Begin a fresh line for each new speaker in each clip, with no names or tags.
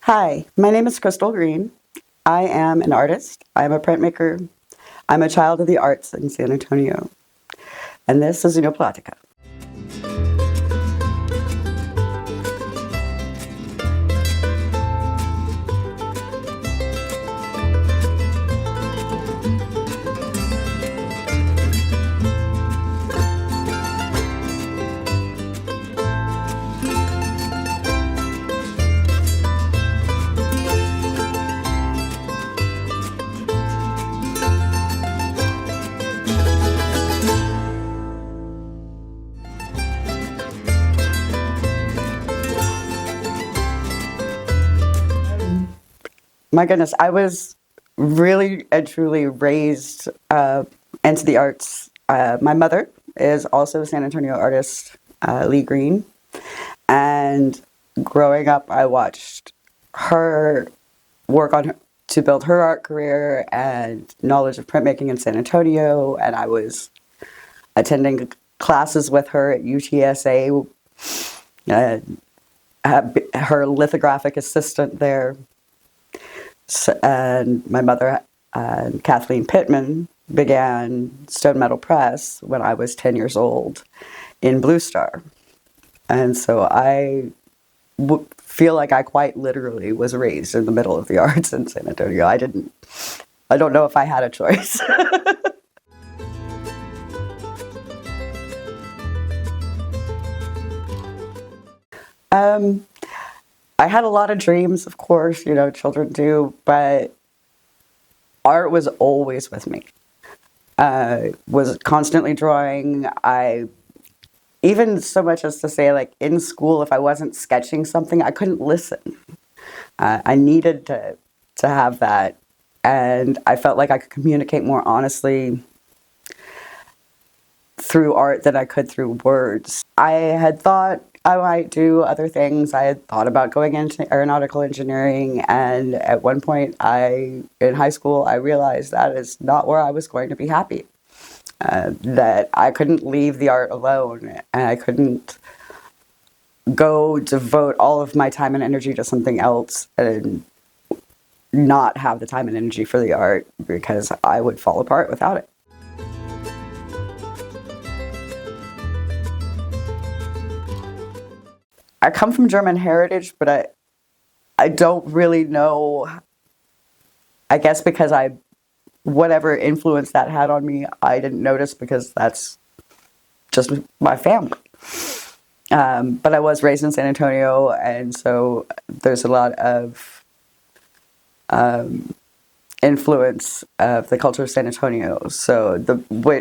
Hi, my name is Crystal Green. I am an artist. I'm a printmaker. I'm a child of the arts in San Antonio. And this is Plática. My goodness, I was really and truly raised into the arts. My mother is also a San Antonio artist, Lee Green. And growing up, I watched her work on to build her art career and knowledge of printmaking in San Antonio. And I was attending classes with her at UTSA, her lithographic assistant there. And my mother and Kathleen Pittman began Stone Metal Press when I was 10 years old in Blue Star. And so I feel like I quite literally was raised in the middle of the arts in San Antonio. I don't know if I had a choice. I had a lot of dreams, of course, children do, but art was always with me. Was constantly drawing. Even so much as to say, like, in school, if I wasn't sketching something, I couldn't listen. I needed to have that, and I felt like I could communicate more honestly through art than I could through words. I had thought I might do other things. I had thought about going into aeronautical engineering, and at one point in high school, I realized that is not where I was going to be happy. That I couldn't leave the art alone, and I couldn't go devote all of my time and energy to something else and not have the time and energy for the art, because I would fall apart without it. I come from German heritage, but I don't really know. I guess because whatever influence that had on me, I didn't notice because that's just my family. But I was raised in San Antonio, and so there's a lot of influence of the culture of San Antonio. So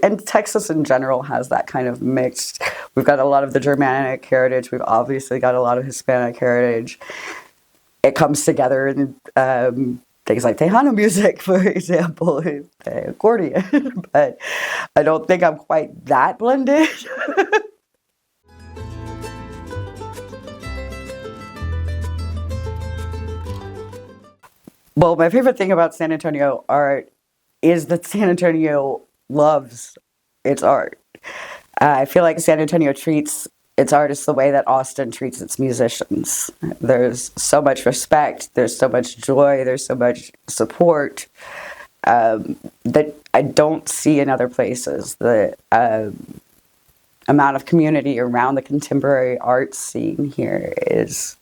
and Texas in general has that kind of mixed. We've got a lot of the Germanic heritage. We've obviously got a lot of Hispanic heritage. It comes together in things like Tejano music, for example, the accordion. But I don't think I'm quite that blended. Well, my favorite thing about San Antonio art is that San Antonio loves its art. I feel like San Antonio treats its artists the way that Austin treats its musicians. There's so much respect, there's so much joy, there's so much support that I don't see in other places. The amount of community around the contemporary art scene here is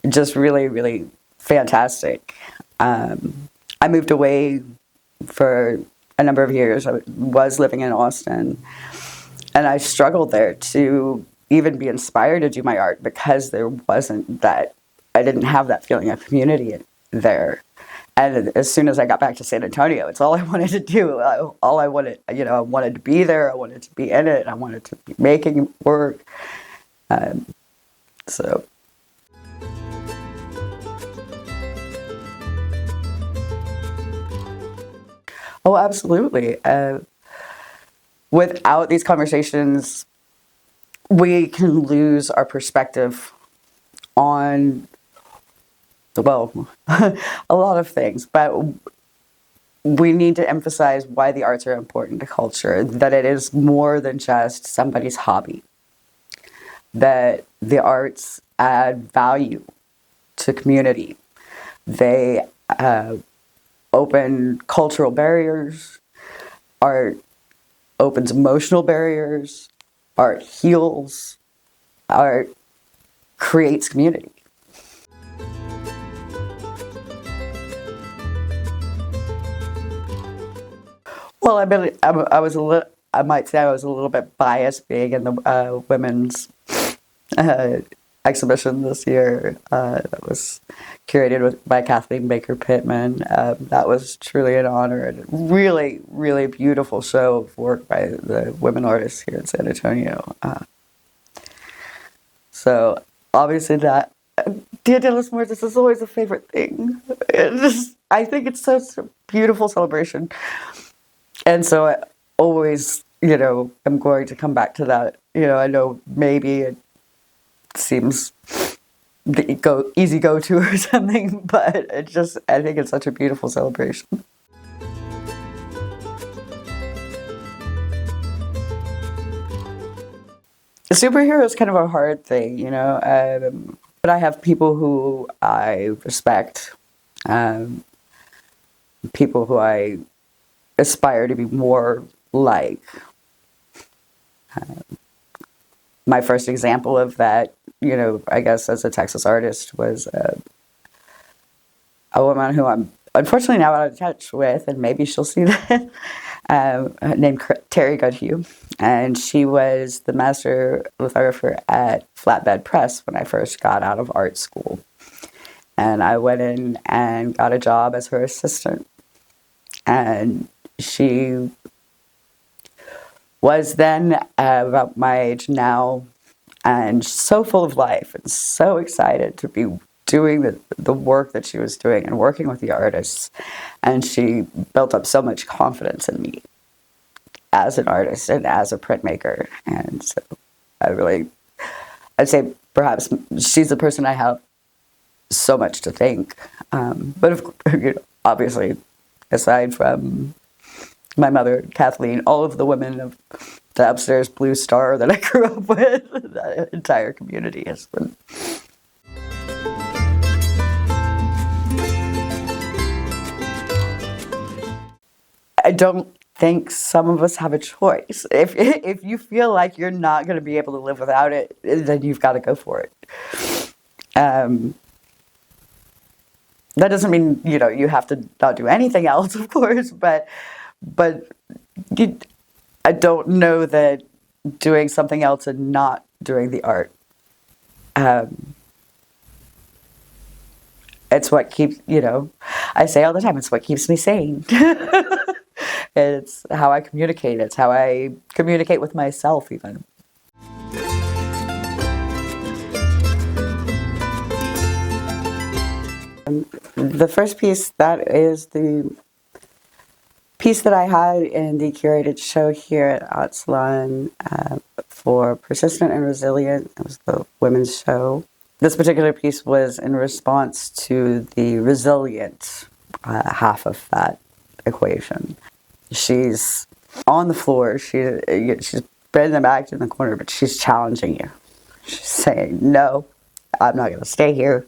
just really, really fantastic. I moved away for a number of years. I was living in Austin, and I struggled there to even be inspired to do my art because there wasn't that, I didn't have that feeling of community there. And as soon as I got back to San Antonio, it's all I wanted to do. All I wanted, I wanted to be there. I wanted to be in it. I wanted to be making work. So. Oh, absolutely. Without these conversations, we can lose our perspective on, well, a lot of things, but we need to emphasize why the arts are important to culture, that it is more than just somebody's hobby, that the arts add value to community. They open cultural barriers. Art opens emotional barriers. Art heals. Art creates community. Well, I might say I was a little bit biased being in the women's uh, exhibition this year that was curated by Kathleen Baker Pittman. That was truly an honor and really, really beautiful show of work by the women artists here in San Antonio. So obviously that Dia de los Muertos is always a favorite thing. I think it's such a beautiful celebration. And so I always, am going to come back to that. I know maybe it seems easy go to or something, but I think it's such a beautiful celebration. A superhero is kind of a hard thing, but I have people who I respect, people who I aspire to be more like. My first example of that, I guess as a Texas artist was a woman who I'm unfortunately now out of touch with, and maybe she'll see that, named Terry Goodhue. And she was the master lithographer at Flatbed Press when I first got out of art school. And I went in and got a job as her assistant. And she was then about my age now, and so full of life and so excited to be doing the work that she was doing and working with the artists. And she built up so much confidence in me as an artist and as a printmaker. And so I'd say perhaps she's the person I have so much to thank. But obviously, aside from my mother, Kathleen, all of the women of the upstairs Blue Star that I grew up with, the entire community has been. I don't think some of us have a choice. If you feel like you're not going to be able to live without it, then you've got to go for it. That doesn't mean you have to not do anything else, of course, but I don't know that doing something else and not doing the art. It's what keeps, I say all the time, it's what keeps me sane. It's how I communicate. It's how I communicate with myself, even. The first piece, that is the piece that I had in the curated show here at Art Salon for Persistent and Resilient. It was the women's show. This particular piece was in response to the resilient half of that equation. She's on the floor. She's been back in the corner, but she's challenging you. She's saying, no, I'm not going to stay here.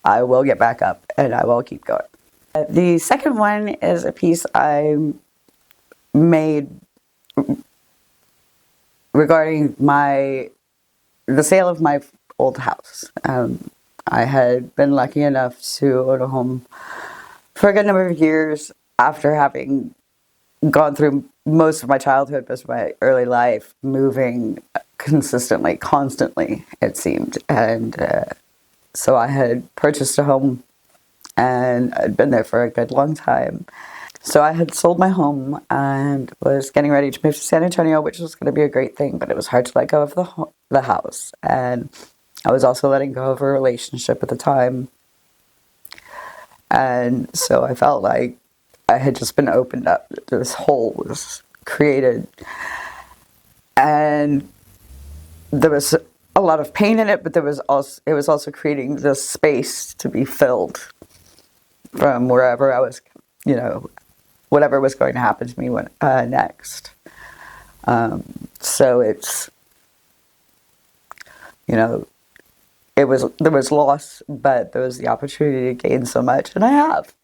I will get back up and I will keep going. The second one is a piece I made regarding the sale of my old house. I had been lucky enough to own a home for a good number of years after having gone through most of my childhood, most of my early life, moving consistently, constantly, it seemed. And so I had purchased a home and I'd been there for a good long time. So I had sold my home and was getting ready to move to San Antonio, which was going to be a great thing, but it was hard to let go of the house. And I was also letting go of a relationship at the time. And so I felt like I had just been opened up. This hole was created. And there was a lot of pain in it, but it was also creating this space to be filled from wherever I was, whatever was going to happen to me next. So it's, there was loss, but there was the opportunity to gain so much, and I have.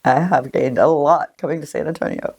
I have gained a lot coming to San Antonio.